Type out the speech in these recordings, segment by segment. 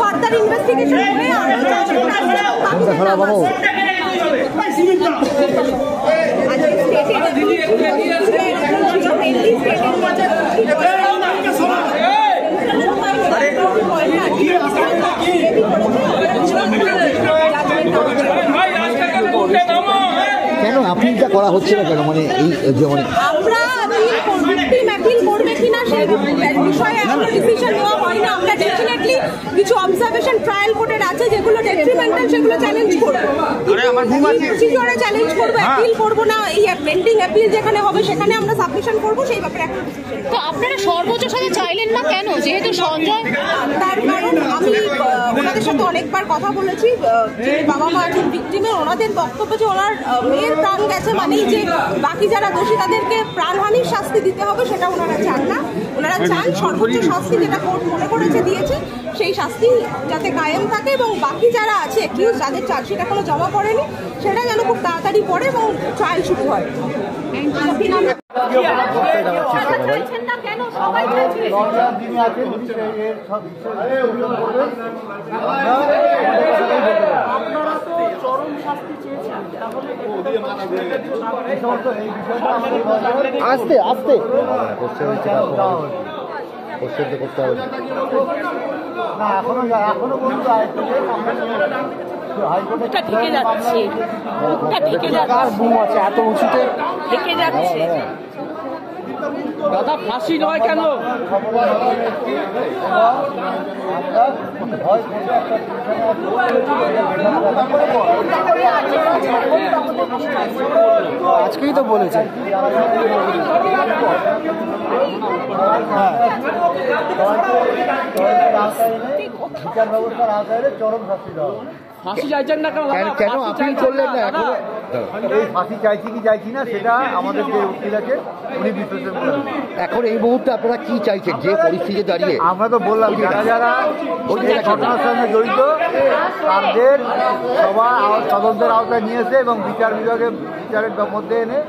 Further investigation করে আরো কেন আপিলটা করা হচ্ছে না কেন, মানে এই যেমন আমরা অ্যাপিল করবে কিনা সেই বিষয়ে এখনো ডিসিশন নেওয়া হয় না। আমরা ডেফিনেটলি কিছু অবজারভেশন ট্রায়াল কোর্টের আছে যেগুলো ডেট্রিমেন্টাল, সেগুলো চ্যালেঞ্জ করবো, প্রসিডিউরে চ্যালেঞ্জ করবো, অ্যাপিল করবো না। এই পেন্ডিং অ্যাপিল যেখানে হবে সেখানে আমরা সাবমিশন করবো, সেই ব্যাপারে এখন ডিসিশন। তো আপনারা সর্বোচ্চ সাজা চাইলেন না কেন, যেহেতু সঞ্জয়? তার কারণ আমি ওনাদের সাথে অনেকবার কথা বলেছি, বাবা মা একজন ভিকটিমে, ওনাদের বক্তব্য যে ওনার মেয়ের প্রাণ গেছে মানেই যে বাকি যারা দোষী তাদেরকে প্রাণহানির শাস্তি দিতে হবে, সেটা ওনারা চান না। ওনারা চান সর্বোচ্চ শাস্তি যেটা কোর্ট মনে করেছে দিয়েছে সেই শাস্তি যাতে কায়েম থাকে, এবং বাকি যারা আছে অ্যাকিউজ যাদের চার্জশিট এখনো জমা পড়েনি সেটা যেন খুব তাড়াতাড়ি পড়ে এবং ট্রায়াল শুরু হয়। আস্তে আস্তে করতে হবে না, এখনো বন্ধু ঢেকে যাচ্ছে, এত উঁচুতে ঢেকে যাচ্ছে। দাদা ফাঁসি নয় কেন? আজকেই তো বলেছে। বিচার ব্যবস্থার আওতায় চরম শাস্তি দেওয়া। ফাঁসি চাইছেন না কেন? কেন আপিল করলেন না? এখন এই ফাঁসি চাইছি কি চাইছি না সেটা আমাদের যে উকিল আছে উনি বিশ্লেষণ করেন। এখন এই মুহূর্তে আপনারা কি চাইছেন যে পরিস্থিতি দাঁড়িয়ে? আমরা তো বললাম যারা যারা ঘটনার সঙ্গে জড়িত তাদের সবার তদন্তের আওতায় নিয়েছে এবং বিচার বিভাগে বিচারের মধ্যে এনে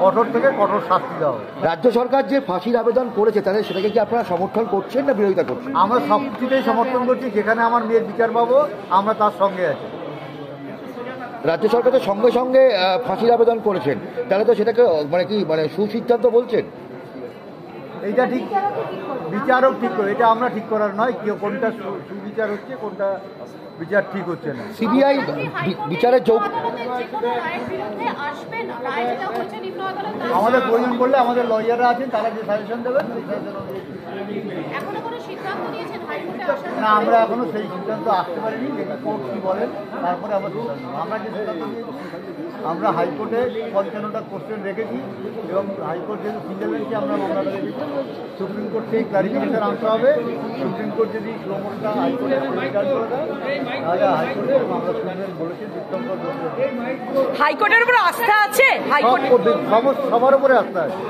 কঠোর থেকে কঠোর শাস্তি দেওয়া। রাজ্য সরকার যে ফাঁসির আবেদন করেছে তাদের সেটাকে কি আপনারা সমর্থন করছেন না বিরোধিতা করছেন? আমরা সব কিছুতেই সমর্থন করছি, যেখানে আমার মেয়ের বিচার পাবো আমরা তার সঙ্গে আছি। রাজ্য সরকার তো সঙ্গে সঙ্গে ফাঁসির আবেদন করেছেন, তাহলে তো সেটাকে মানে কি মানে সুসিদ্ধান্ত বলছেন? এইটা ঠিক বিচারও ঠিক করে, এটা আমরা ঠিক করার নয় কি কোনটা সুবিচার হচ্ছে কোনটা বিচার ঠিক হচ্ছে না। সিবিআই বিচারের আমাদের প্রয়োজন করলে আমাদের লয়াররা আছেন, তারা যে সাজেশন দেবেন না, আমরা এখনো সেই সিদ্ধান্ত আসতে পারিনি। যেটা কোর্ট কি বলেন তারপরে আমরা আমরা যে সিদ্ধান্ত নিয়েছি, আমরা হাইকোর্টে 55টা কোশ্চেন রেখেছি এবং হাইকোর্ট যেহেতু সিঙ্গেল বেঞ্চে আমরা মামলাটা রেখেছি, সুপ্রিম কোর্ট থেকে ক্লারিফিকেশন আনতে হবে। সুপ্রিম কোর্ট যদি ক্রমশটা হাইকোর্টে পরিষ্কার করে দেয় তাহলে হাইকোর্টে মামলা শুনবেন বলেছেন। হাইকোর্টের উপর আস্থা আছে, সবার উপরে আস্থা আছে।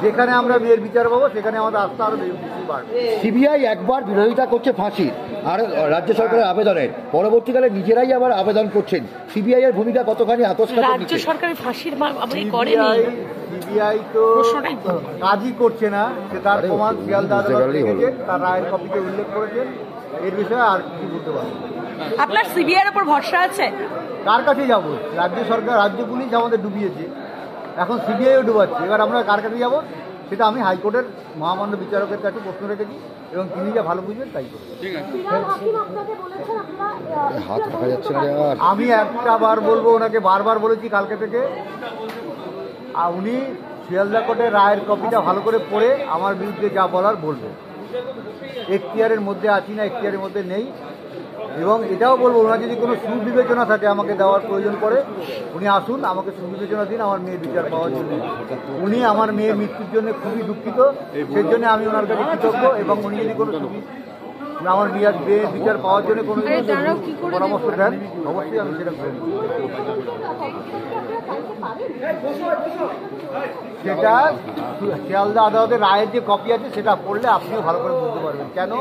যেখানে আমরা মেয়ের বিচার পাবো সেখানে আমাদের আস্থা আরো বেশি বাড়বে। সিবিআই একবার বিরোধিতা করছে ফাঁসি আর রাজ্য সরকারের আবেদনের, পরবর্তীকালে নিজেরাই আবার আবেদন করছেন। সিবিআই এর ভূমিকা কতখানি আতস্কার? রাজ্য সরকারের ফাঁসির সিবিআই তো কাজই করছে না, সে তার প্রমাণ শিয়ালদা আদালত রেখেছেন, তার রায়ের কপিতে উল্লেখ করেছেন। এর বিষয়ে আর কি বলতে পারবো? আপনার সিবিআই এর উপর ভরসা আছে? কার কাছে যাবো? রাজ্য সরকার, রাজ্য পুলিশ আমাদের ডুবিয়েছে, এখন সিবিআইও ডুবাচ্ছে। এবার আমরা কার কাছে যাবো সেটা আমি হাইকোর্টের মহামান্য বিচারকের কাছে প্রশ্ন রেখেছি এবং তিনি যা ভালো বুঝবেন তাই করবেন। হাত রাখা যাচ্ছে না। আমি একটা বার বলবো, ওনাকে বারবার বলেছি কালকে থেকে, উনি শিয়ালদা কোর্টের রায়ের কপিটা ভালো করে পড়ে আমার বিরুদ্ধে যা বলার বলবেন। এখতিয়ারের মধ্যে আছি না, এখতিয়ারের মধ্যে নেই। এবং এটাও বলবো, ওনার যদি কোনো সুবিবেচনা থাকে আমাকে দেওয়ার প্রয়োজন পড়ে, উনি আসুন, আমাকে সুবিবেচনা দিন আমার মেয়ের বিচার পাওয়ার জন্য। উনি আমার মেয়ের মৃত্যুর জন্য খুবই দুঃখিত, সেই জন্য আমি ওনার কাছে কৃতজ্ঞ। এবং উনি যদি কোনো আমার মেয়ের বিচার পাওয়ার জন্য কোনো পরামর্শ দেন অবশ্যই আমি সেটা করব। সেটা শিয়ালদা আদালতের রায়ের যে কপি আছে সেটা পড়লে আপনিও ভালো করে বুঝতে পারবেন কেন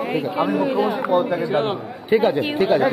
আমি মুখ্যমন্ত্রী পদত্যাগের দাবি। ঠিক আছে, ঠিক আছে।